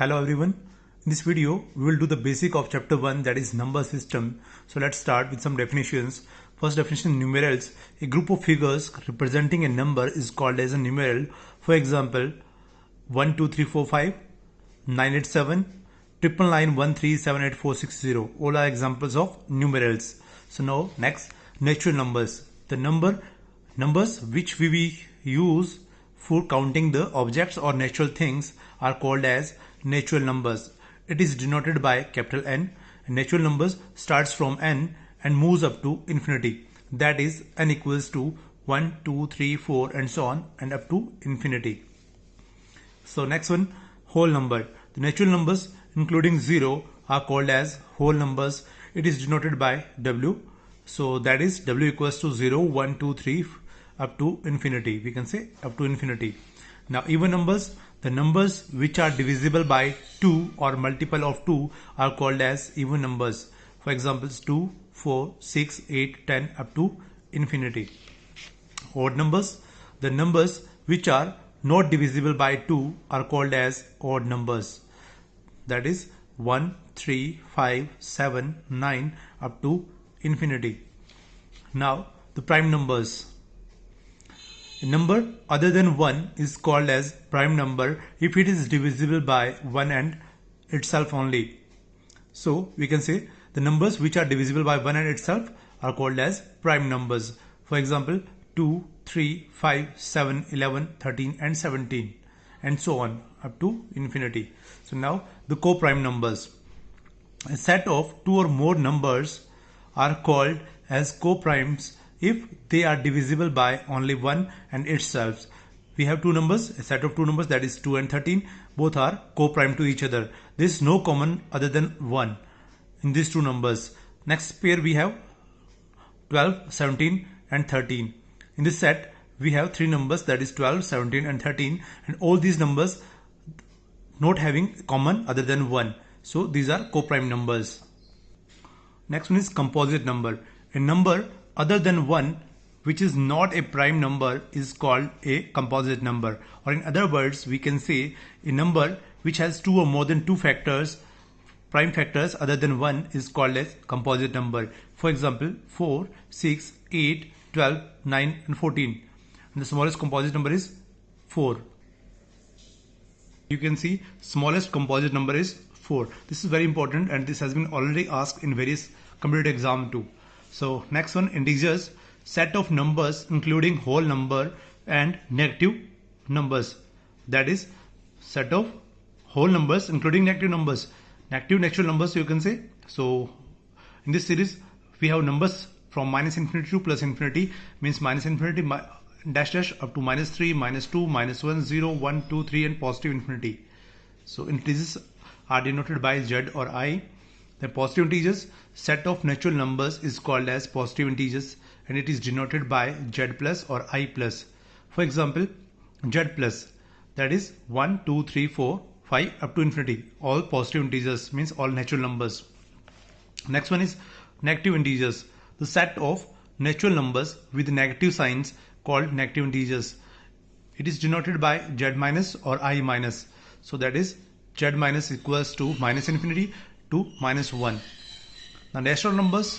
Hello everyone. In this video, we will do the basic of chapter 1, that is number system. So let's start with some definitions. First definition, numerals. A group of figures representing a number is called as a numeral. For example, 1, 2, 3, 4, 5, 9, 8, 7, 999, 1, 3, 7, 8, 4, 6, 0. All are examples of numerals. So now next, natural numbers. The numbers which we use for counting the objects or natural things are called as natural numbers. It is denoted by capital N. Natural numbers starts from n and moves up to infinity. That is, n equals to 1, 2, 3, 4 and so on and up to infinity. So next one, whole number. The natural numbers including 0 are called as whole numbers. It is denoted by W. So that is W equals to 0, 1, 2, 3 up to infinity. We can say up to infinity. Now even numbers, the numbers which are divisible by 2 or multiple of 2 are called as even numbers. For example, 2, 4, 6, 8, 10 up to infinity. Odd numbers, the numbers which are not divisible by 2 are called as odd numbers. That is 1, 3, 5, 7, 9 up to infinity. Now the prime numbers. A number other than 1 is called as prime number if it is divisible by 1 and itself only. So we can say the numbers which are divisible by 1 and itself are called as prime numbers. For example, 2, 3, 5, 7, 11, 13 and 17 and so on up to infinity. So now the co-prime numbers. A set of two or more numbers are called as co-primes if they are divisible by only 1 and itself. We have two numbers, a set of two numbers, that is 2 and 13. Both are co-prime to each other. There is no common other than 1 in these two numbers. Next pair we have 12, 17 and 13. In this set we have three numbers, that is 12, 17 and 13, and all these numbers not having common other than 1. So these are co-prime numbers. Next one is composite number. A number other than 1 which is not a prime number is called a composite number, or in other words we can say a number which has two or more than two factors, prime factors other than 1, is called as composite number. For example, 4, 6, 8, 12, 9 and 14. And the smallest composite number is 4. You can see smallest composite number is 4. This is very important and this has been already asked in various competitive exam too. So next one, integers, set of numbers including whole number and negative numbers. That is set of whole numbers including negative numbers. Negative natural numbers you can say. So in this series we have numbers from minus infinity to plus infinity, means minus infinity dash dash up to minus 3, minus 2, minus 1, 0, 1, 2, 3 and positive infinity. So integers are denoted by Z or I. The positive integers, set of natural numbers is called as positive integers and it is denoted by Z plus or I plus. For example, Z plus, that is 1, 2, 3, 4, 5 up to infinity. All positive integers, means all natural numbers. Next one is negative integers. The set of natural numbers with negative signs called negative integers. It is denoted by Z minus or I minus. So that is Z minus equals to minus infinity to minus 1. Now natural numbers,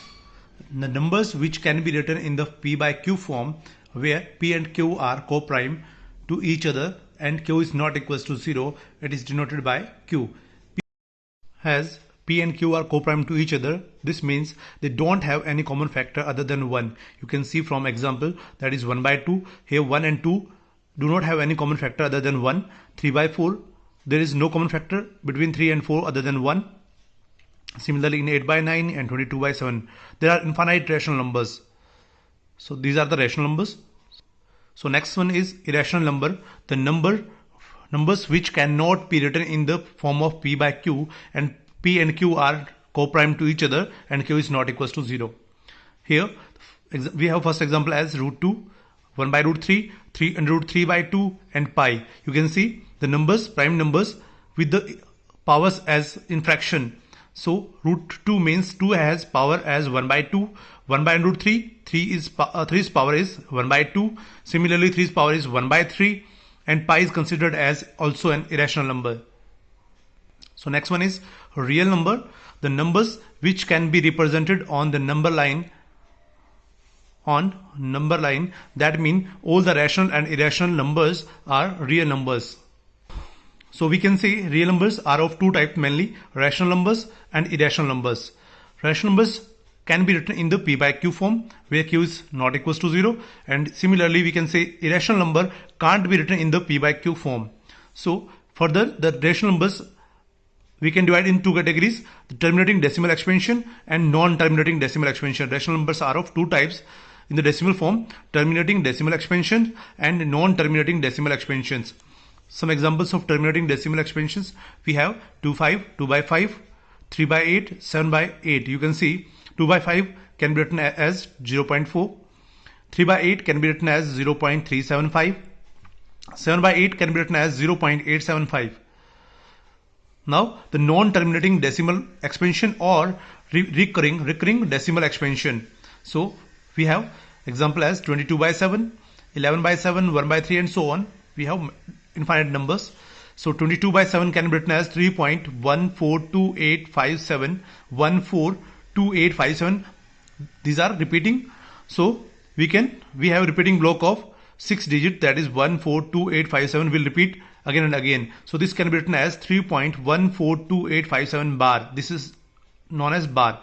the numbers which can be written in the P by Q form, where P and Q are co-prime to each other and Q is not equals to 0, it is denoted by Q. As P and Q are co-prime to each other, this means they don't have any common factor other than 1. You can see from example, that is 1 by 2. Here 1 and 2 do not have any common factor other than 1. 3 by 4, there is no common factor between 3 and 4 other than 1. Similarly in 8 by 9 and 22 by 7, there are infinite rational numbers. So these are the rational numbers. So next one is irrational number. The numbers which cannot be written in the form of P by Q, and P and Q are co-prime to each other and Q is not equals to 0. Here we have first example as root 2, 1 by root 3, 3 and root 3 by 2 and pi. You can see the numbers, prime numbers with the powers as in fraction. So root 2 means 2 has power as 1 by 2, 1 by root 3, 3's power is 1 by 2, similarly 3's power is 1 by 3 and pi is considered as also an irrational number. So next one is real number, the numbers which can be represented on the number line. That mean all the rational and irrational numbers are real numbers. So we can say real numbers are of two types mainly, rational numbers and irrational numbers. Rational numbers can be written in the p by q form where q is not equals to 0, and similarly we can say irrational number can't be written in the p by q form. So further, the rational numbers we can divide in two categories, the terminating decimal expansion and non-terminating decimal expansion. Rational numbers are of two types in the decimal form, terminating decimal expansion and non-terminating decimal expansions. Some examples of terminating decimal expansions, we have 2 by 5, 3 by 8, 7 by 8. You can see 2 by 5 can be written as 0.4, 3 by 8 can be written as 0.375, 7 by 8 can be written as 0.875. Now the non-terminating decimal expansion or recurring decimal expansion. So we have example as 22 by 7, 11 by 7, 1 by 3 and so on. We have infinite numbers. So 22 by 7 can be written as 3.142857, 142857. These are repeating. So we have a repeating block of 6 digits, that is 142857 will repeat again and again. So this can be written as 3.142857 bar. This is known as bar.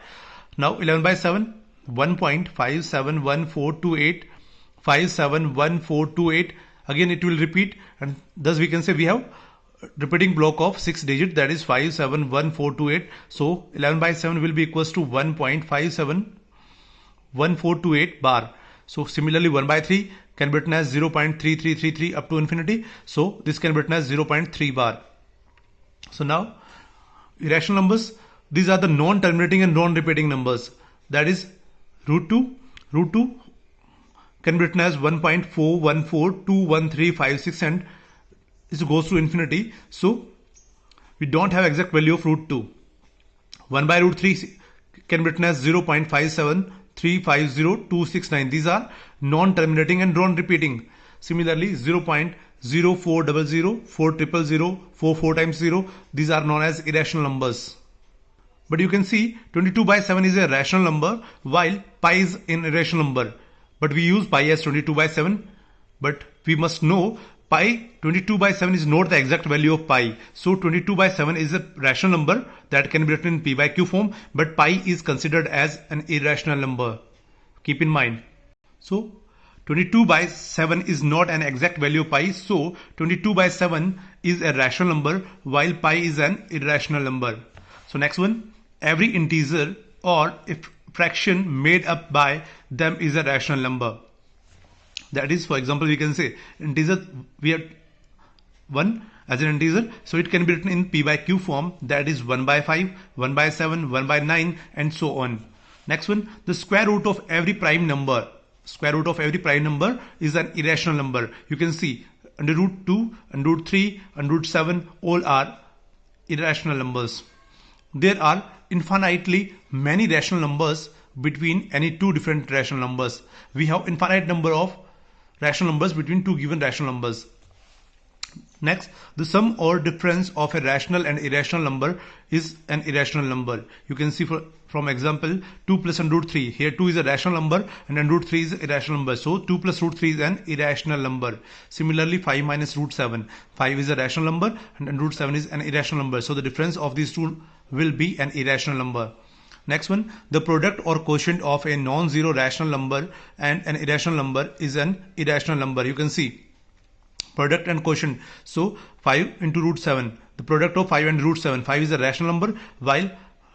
Now 11 by 7, 1.571428571428. Again it will repeat, and thus we can say we have repeating block of 6 digits, that is 571428. So 11 by 7 will be equals to 1.571428 bar. So similarly 1 by 3 can be written as 0.3333 up to infinity. So this can be written as 0.3 bar. So now irrational numbers, these are the non-terminating and non-repeating numbers. That is root 2 can be written as 1.41421356 and this goes to infinity. So we don't have exact value of root 2. 1 by root 3 can be written as 0.57350.269. These are non-terminating and non-repeating. Similarly 0.0400, 4000, 4 times 0, these are known as irrational numbers. But you can see 22 by 7 is a rational number while pi is an irrational number. But we use pi as 22 by 7. But we must know pi 22 by 7 is not the exact value of pi. So 22 by 7 is a rational number that can be written in p by q form, but pi is considered as an irrational number. Keep in mind. So 22 by 7 is not an exact value of pi. So 22 by 7 is a rational number while pi is an irrational number. So next one, every integer or if fraction made up by them is a rational number. That is, for example, we can say integer, we have 1 as an integer, so it can be written in p by q form, that is 1 by 5, 1 by 7, 1 by 9 and so on. Next one, the square root of every prime number. Square root of every prime number is an irrational number. You can see under root 2, under root 3, under root 7 all are irrational numbers. There are infinitely many rational numbers between any two different rational numbers. We have infinite number of rational numbers between two given rational numbers. Next, the sum or difference of a rational and irrational number is an irrational number. You can see from example 2 plus under root 3. Here 2 is a rational number and under root 3 is an irrational number. So 2 plus root 3 is an irrational number. Similarly 5 minus root 7. 5 is a rational number and under root 7 is an irrational number. So the difference of these two will be an irrational number. Next one, the product or quotient of a non-zero rational number and an irrational number is an irrational number. You can see product and quotient. So 5 into root 7, the product of 5 and root 7. 5 is a rational number while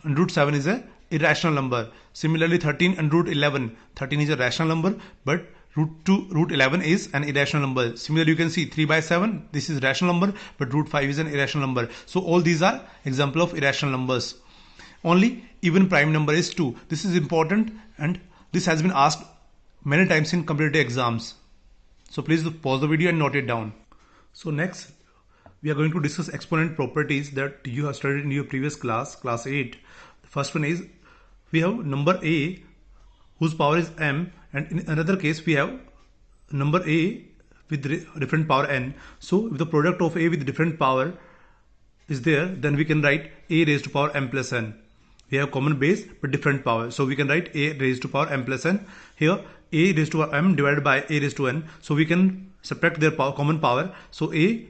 root 7 is a irrational number. Similarly 13 and root 11. 13 is a rational number but root 11 is an irrational number. Similarly you can see 3 by 7, this is rational number but root 5 is an irrational number. So all these are example of irrational numbers. Only even prime number is 2. This is important and this has been asked many times in competitive exams. So please pause the video and note it down. So next we are going to discuss exponent properties that you have studied in your previous class 8. The first one is we have number a whose power is m, and in another case we have number a with different power n. So if the product of a with different power is there, then we can write a raised to power m plus n. We have common base but different power, so we can write a raised to power m plus n. Here a raised to power m divided by a raised to n, so we can subtract their common power, so a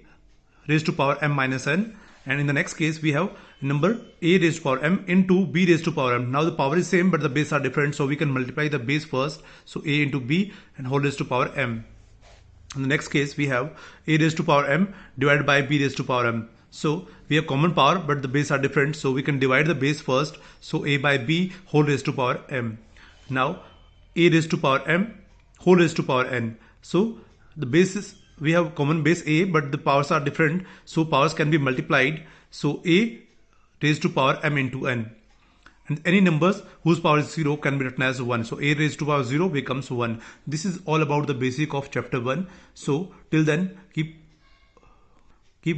raised to power m minus n. And in the next case we have number a raised to power m into b raised to power m. Now the power is same but the base are different, so we can multiply the base first, so a into b and whole raised to power m. In the next case we have a raised to power m divided by b raised to power m. So we have common power but the base are different, so we can divide the base first, so a by b whole raised to power m. Now a raised to power m whole raised to power n. So the base is, we have common base a but the powers are different, so powers can be multiplied, so a raised to power m into n. And any numbers whose power is 0 can be written as 1. So a raised to power 0 becomes 1. This is all about the basic of chapter 1. So till then keep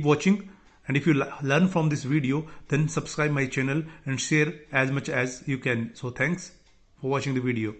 watching, and if you learn from this video, then subscribe my channel and share as much as you can. So thanks for watching the video.